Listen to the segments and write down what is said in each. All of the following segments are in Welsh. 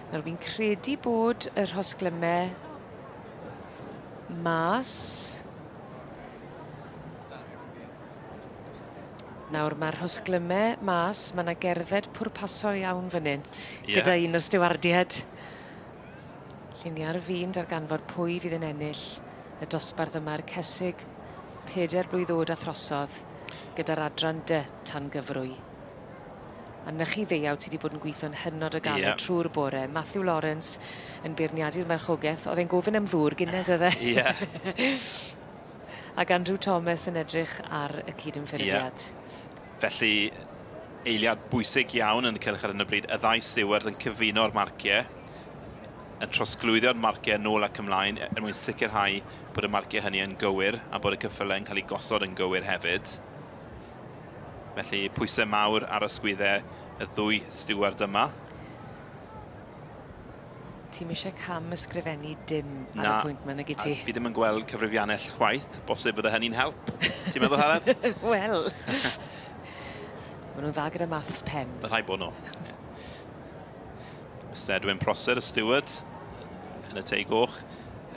Nawr fi'n credu bod y rhosglymau mas. Nawr mae'r rhosglymau mas, mae yna gerdded pwrpasol iawn fan hyn, gyda un o'r stiwardiad. Lluniau ar fin darganfod pwy fydd yn ennill y dosbarth yma'r Caseg 4 blwydd o'd a throsodd gyda'r adran tan gyfrwy. A nychu ddeuawd sydd wedi bod yn gweithio'n hynod o galed trwy'r bore. Matthew Lawrence yn beirniadu'r marchogaeth. Oedd e'n gofyn am ddŵr gynned oedd e. Ac Andrew Thomas yn edrych ar y cydymffurfiad. Felly, eiliad bwysig iawn yn y cylch ar hyn o bryd. Y ddau steward yn cyfuno'r marciau, yn trosglwyddio'r marciau nôl ac ymlaen, er mwyn sicrhau bod y marciau hynny yn gywir a bod y cyffylau yn cael ei gosod yn gywir hefyd. Felly pwysau mawr ar ysgwyddau y ddwy steward yma. Ti'n eisiau cam ysgrifennu dim ar y pwynt yma, nag i ti? Fi ddim yn gweld cyfrifiannell chwaith, bosib bydde hynny'n help. Ti'n meddwl, Haredd? Wel, maen nhw'n dda gyda maths pen. Byddai bod nhw. Mr Edwin Prosser, y steward, yn y teigoch,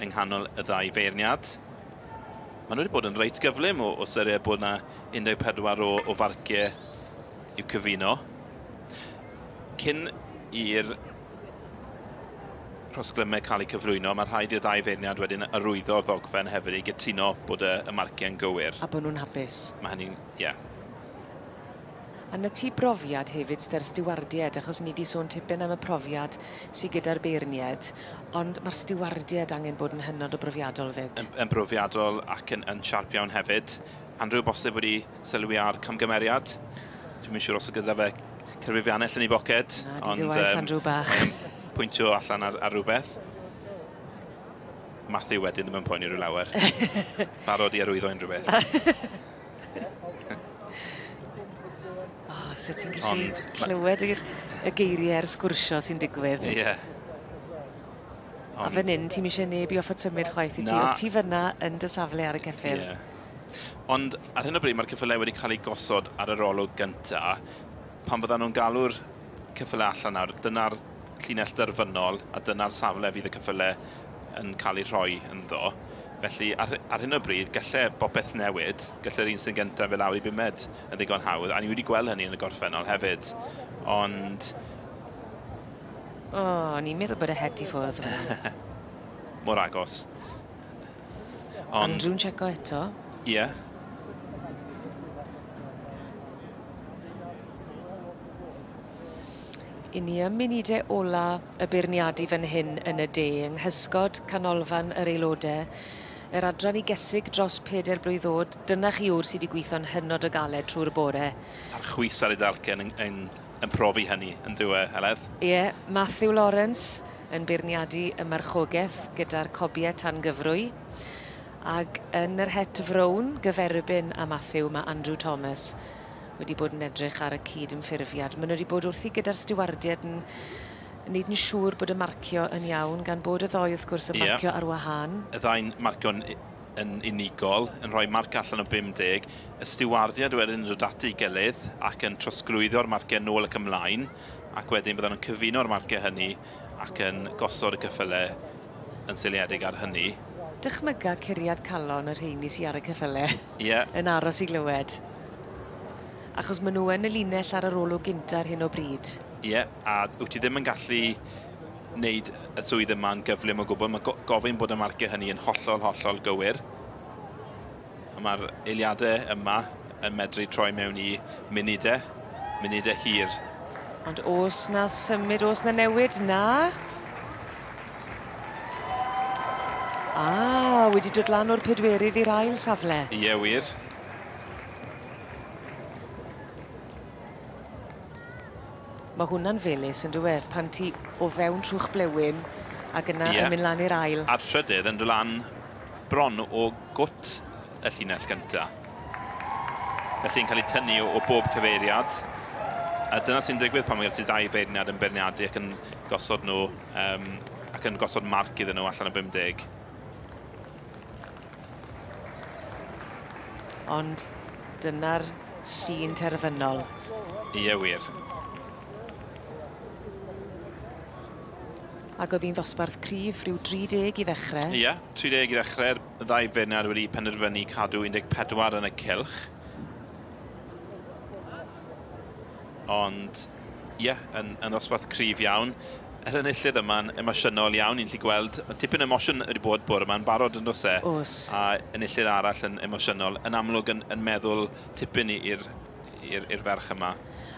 yng nghanol y ddau feirniad. Maen nhw wedi bod yn reit gyflym o syried bod yna 14 o farciau i'w cyfuno. Cyn i'r rhosglymau cael eu cyflwyno, mae rhaid i'r ddau feirniad wedyn arwyddo'r ddogfen hefyd i gytuno bod y marciau yn gywir. A bod nhw'n hapus. Mae hynny'n, A na ti brofiad hefyd syda'r stiwardiad, achos ni wedi sôn tipyn am y profiad sydd gyda'r beirniad, ond mae'r stiwardiad angen bod yn hynod o brofiadol fyd. Yn brofiadol ac yn siarp iawn hefyd. Andrew bosib wedi sylwi ar camgymeriad. Dwi'n mynd siŵr os o gyda fe cyfrifiannell yn ei boced. Na, di waith Andrew bach. Pwyntio allan ar rhywbeth. Matthew wedyn ddim yn poeni rhyw lawer. Barod i arwyddo unrhyw beth. Sut ti'n gallu clywed y geiriau'r sgwrsio sy'n digwydd. A fan hyn, ti'n eisiau neb i offer symud chwaith i ti, os ti fyna yn dy safle ar y ceffyl. Ond ar hyn o bryd mae'r cyffylau wedi cael ei gosod ar yr olwg gyntaf. Pan fyddan nhw'n galw'r cyffylau allan nawr, dyna'r llinell derfynol a dyna'r safle fydd y cyffylau yn cael ei rhoi ynddo. Felly, ar hyn o bryd, gallai bopeth newid, gallai'r un sy'n gyntaf fel lawr i bumed yn ddigon hawdd, a ni wedi gweld hynny yn y gorffennol hefyd. Ond... ni'n meddwl bod y het i ffwrdd. Mor agos. Andrew'n checo eto. I ni ym munudau ola y beirniadu fan hyn yn y de, yng nghysgod canolfan yr aelodau. Yr adran i Caseg dros 4 blwydd o'd, dyna chi o'r sydd wedi gweithio'n hynod o galed trwy'r bore. A'r chwys ar ei dalcen yn profi hynny, yn dywe, Heledd? Matthew Lawrence yn beirniadu y marchogaeth gyda'r cobiau tan gyfrwy. Ac yn yr het frown, gyferbyn a Matthew, mae Andrew Thomas wedi bod yn edrych ar y cydymffurfiad. Maen nhw wedi bod wrthi gyda'r stiwardiad yn wneud yn siŵr bod y marcio yn iawn, gan bod y ddoi wrth gwrs y marcio ar wahân. Y ddau'n marcio yn unigol, yn rhoi marc allan o 50. Y stiwardiad wedyn yn dod ati i gilydd ac yn trosglwyddo'r marciau nôl ac ymlaen, ac wedyn bydden nhw'n cyfuno'r marciau hynny ac yn gosod y cyffylau yn seiliedig ar hynny. Dychmyga curiad calon yr rheini sy'n ar y cyffylau yn aros i glywed. Achos maen nhw yn y linell ar yr olwg gyntaf ar hyn o bryd. A wyt ti ddim yn gallu wneud y swydd yma'n gyflym o gwbl. Mae gofyn bod y marciau hynny yn hollol gywir. Mae'r eiliadau yma yn medru troi mewn i munudau hir. Ond os na symud, os na newid, na? Wedi dod lan o'r pedwerydd i'r ail safle. Wir. Mae hwnna'n felys yn dweud pan ti o fewn trwch blewyn ac yna yn mynd lan i'r ail. A'r trydydd yn dod lan bron o gwt y llinell gyntaf. Felly'n cael ei tynnu o bob cyfeiriad. A dyna sy'n digwydd pan mae'r ddau feirniad yn beirniadu ac yn gosod nhw ac yn gosod marc iddyn nhw allan o 50. Ond dyna'r llun terfynol. Wir. Ac oedd hi'n ddosbarth cryf, rhyw 30 i ddechrau. Ie, 30 i ddechrau. Y ddau feirniad wedi penderfynu cadw 14 yn y cylch. Ond, ie, yn ddosbarth cryf iawn. Yr enillydd yma'n emosiynol iawn, ni'n gallu gweld tipyn emosiwn wedi bod bore yma'n barod yn dos e. Oes. A enillydd arall yn emosiynol, yn amlwg yn meddwl tipyn i'r ferch yma.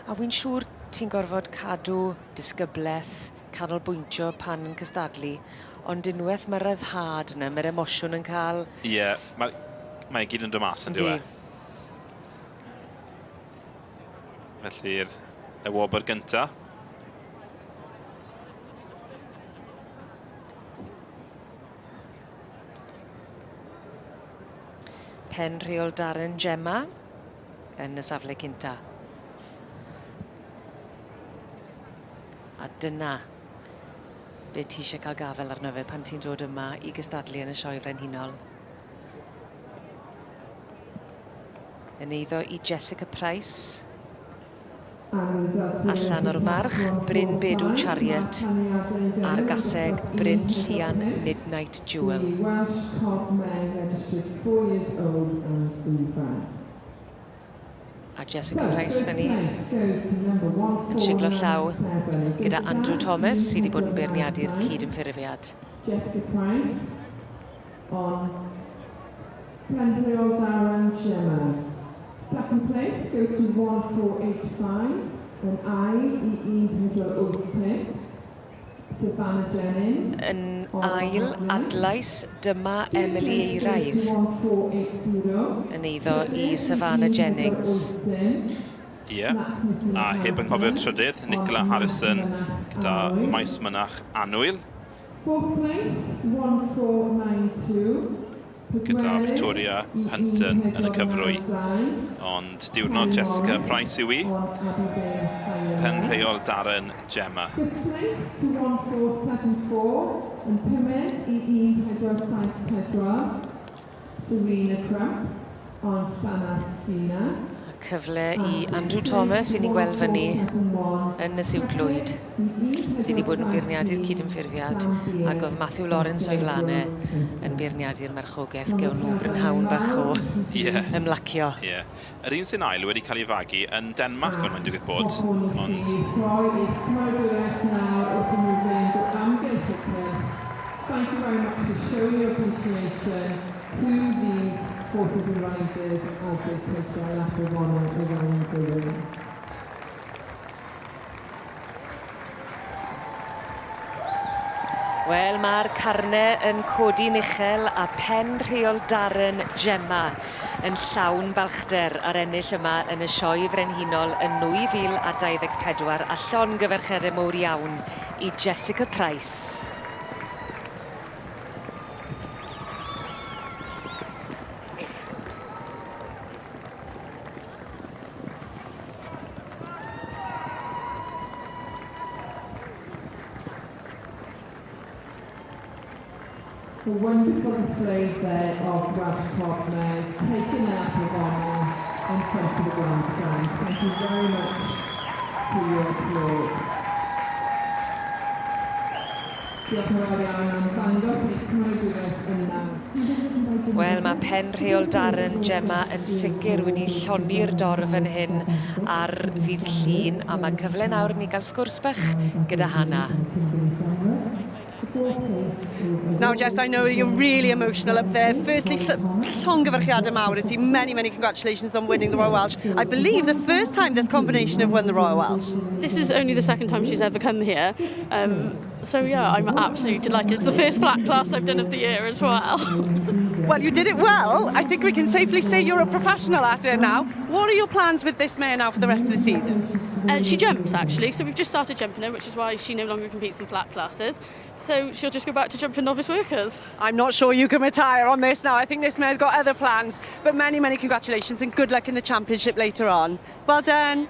A wy'n siŵr ti'n gorfod cadw disgyblaeth, canolbwyntio pan yn cystadlu, ond unwaith mae'r ryddhad yna, mae'r emosiwn yn cael... Ie, mae gyd yn dod mas yn diwe. Felly'r wobr gyntaf. Pen rheol Darren Gemma yn y safle cynta. A dyna be ti eisiau cael gafel arno fe pan ti'n dod yma i gystadlu yn y sioe frenhinol. Yn eiddo i Jessica Price. Allan o'r march, Bryn Bedw Chariot, a'r Caseg, Bryn Llian Midnight Jewel. Welsh Cobs Ridden, registered 4 years old and over. A Jessica Price fyny yn siglo llaw gyda Andrew Thomas sydd wedi bod yn beirniadu'r cyd-ymffurfiad. Jessica Price on Penrheol Darren Gemma. Second place goes to 1485, then I, Savannah Jennings. Yn ail adlais dyma Emily Eiraif yn eiddo i Savannah Jennings. Ie, a heb yn cofio'r trydydd, Nicola Harrison gyda maes mynach Annwyl. Fourth place, 1492. Gyda Victoria Hunton yn y cyfrwy. Ond diwrnod Jessica Price yw i. Penrheol Darren Gemma. Fifth place to 1474 and pumed i 1474. Serena Crump on Llanast Dina. Cyfle i Andrew Thomas i ni gweld fyny yn y siwtlwyd sydd wedi bod yn beirniadu'r cyd-ymffurfiad ac oedd Matthew Lawrence o'i flanau yn beirniadu'r marchogaeth gewn nhw brynhawn bach o ymlacio. Yr un sy'n ail wedi cael ei fagu yn Denmark fel mae'n digwydd bod. Ond... Thank you very much for showing your appreciation to these horses and riders as they take their lap of honour around the ring. Wel, mae'r carnau yn codi'n uchel a pen rheol Darren Gemma yn llawn balchder ar ennill yma yn y sioe frenhinol yn 2024 a llongyfarchiadau mowr iawn i Jessica Price. A wonderful display there of Welsh Cobs mares taking their lap of honour in front of the grandstand. Thank you very much for your applause. Diolch yn fawr iawn am ddangos eich cymrydwraeth yna. Wel, mae pen rheol Darren Gemma yn sicr wedi lloni'r dorf yn hyn ar ddydd Llun a mae cyfle nawr ni gael sgwrs bach gyda Hannah. Now, Jess, I know you're really emotional up there. Firstly, llongyfarchiadau mawr i ti. Many, many congratulations on winning the Royal Welsh. I believe the first time this combination have won the Royal Welsh. This is only the second time she's ever come here. So, yeah, I'm absolutely delighted. It's the first flat class I've done of the year as well. Well, you did it well. I think we can safely say you're a professional at it now. What are your plans with this mare now for the rest of the season? She jumps, actually. So we've just started jumping her, which is why she no longer competes in flat classes. So she'll just go back to jumping novice workers. I'm not sure you can retire on this now. I think this mare's got other plans. But many, many congratulations and good luck in the championship later on. Well done.